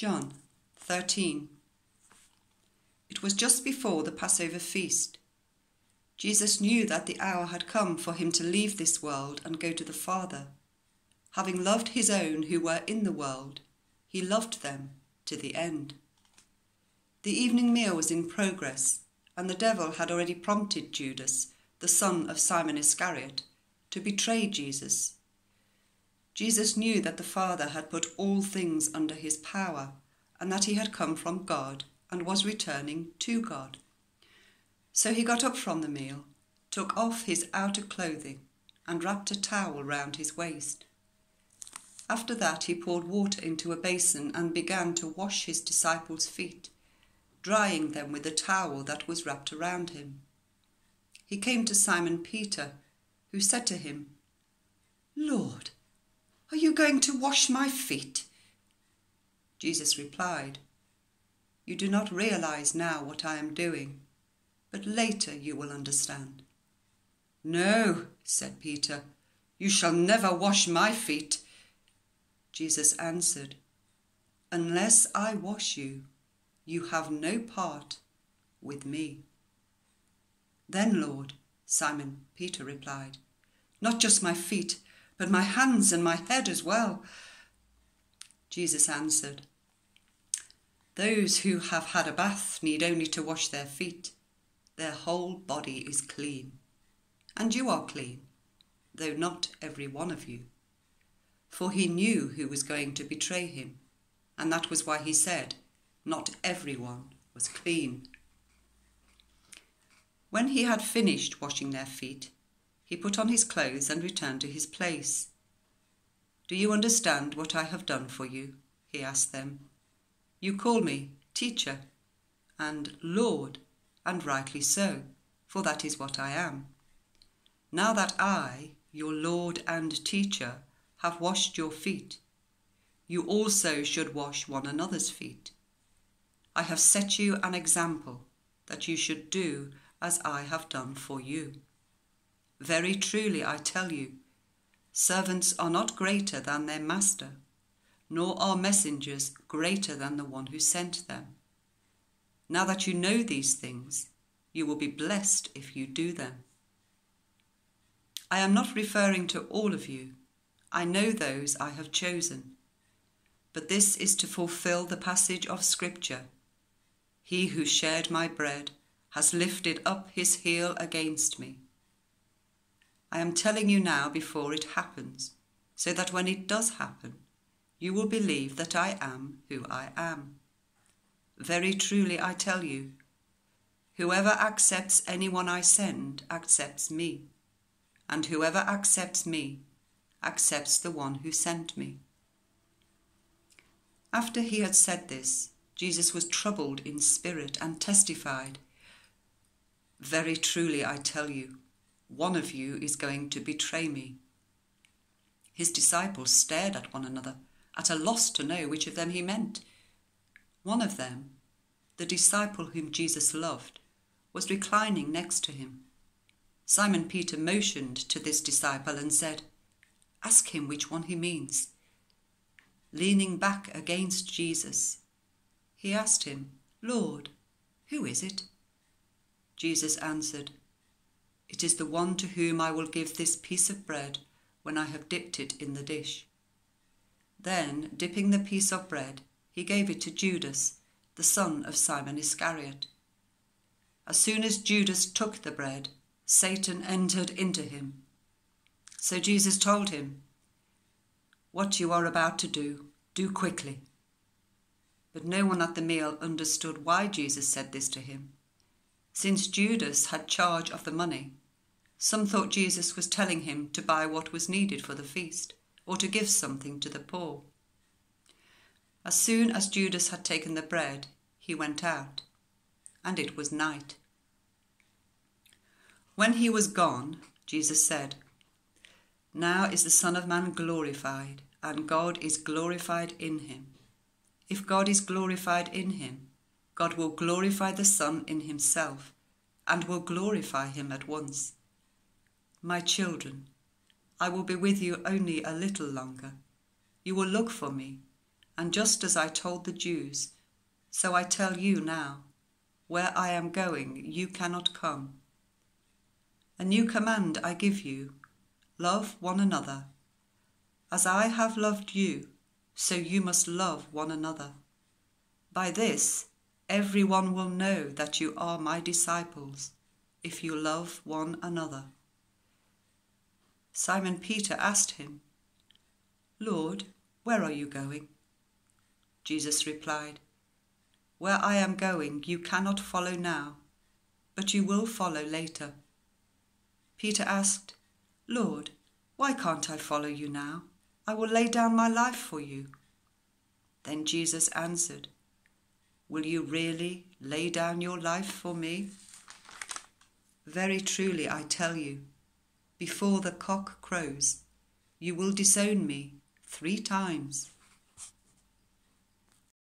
John 13. It was just before the Passover feast. Jesus knew that the hour had come for him to leave this world and go to the Father. Having loved his own who were in the world, he loved them to the end. The evening meal was in progress, and the devil had already prompted Judas, the son of Simon Iscariot, to betray Jesus. Jesus knew that the Father had put all things under his power, and that he had come from God and was returning to God. So he got up from the meal, took off his outer clothing, and wrapped a towel round his waist. After that he poured water into a basin and began to wash his disciples' feet, drying them with the towel that was wrapped around him. He came to Simon Peter, who said to him, "Lord, are you going to wash my feet?" Jesus replied, "You do not realize now what I am doing, but later you will understand." "No," said Peter, "you shall never wash my feet." Jesus answered, "Unless I wash you, you have no part with me." "Then, Lord," Simon Peter replied, "not just my feet, but my hands and my head as well." Jesus answered, "Those who have had a bath need only to wash their feet. Their whole body is clean. And you are clean, though not every one of you." For he knew who was going to betray him, and that was why he said, "Not everyone was clean." When he had finished washing their feet, he put on his clothes and returned to his place. "Do you understand what I have done for you?" he asked them. "You call me Teacher and Lord, and rightly so, for that is what I am. Now that I, your Lord and Teacher, have washed your feet, you also should wash one another's feet. I have set you an example that you should do as I have done for you. Very truly I tell you, servants are not greater than their master, nor are messengers greater than the one who sent them. Now that you know these things, you will be blessed if you do them. I am not referring to all of you. I know those I have chosen. But this is to fulfill the passage of Scripture. He who shared my bread has lifted up his heel against me. I am telling you now before it happens, so that when it does happen, you will believe that I am who I am. Very truly I tell you, whoever accepts anyone I send accepts me, and whoever accepts me accepts the one who sent me." After he had said this, Jesus was troubled in spirit and testified, "Very truly I tell you, one of you is going to betray me." His disciples stared at one another, at a loss to know which of them he meant. One of them, the disciple whom Jesus loved, was reclining next to him. Simon Peter motioned to this disciple and said, "Ask him which one he means." Leaning back against Jesus, he asked him, "Lord, who is it?" Jesus answered, "It is the one to whom I will give this piece of bread when I have dipped it in the dish." Then, dipping the piece of bread, he gave it to Judas, the son of Simon Iscariot. As soon as Judas took the bread, Satan entered into him. So Jesus told him, "What you are about to do, do quickly." But no one at the meal understood why Jesus said this to him. Since Judas had charge of the money, some thought Jesus was telling him to buy what was needed for the feast, or to give something to the poor. As soon as Judas had taken the bread, he went out, and it was night. When he was gone, Jesus said, "Now is the Son of Man glorified, and God is glorified in him. If God is glorified in him, God will glorify the Son in himself, and will glorify him at once. My children, I will be with you only a little longer. You will look for me, And just as I told the Jews, so I tell you now, where I am going, you cannot come. A new command I give you, love one another. As I have loved you, so you must love one another. By this, everyone will know that you are my disciples, if you love one another. Simon Peter asked him, Lord, where are you going? Jesus replied, Where I am going, you cannot follow now, but you will follow later. Peter asked, Lord, why can't I follow you now? I will lay down my life for you. Then Jesus answered, Will you really lay down your life for me? Very truly I tell you, before the cock crows, you will disown me 3 times.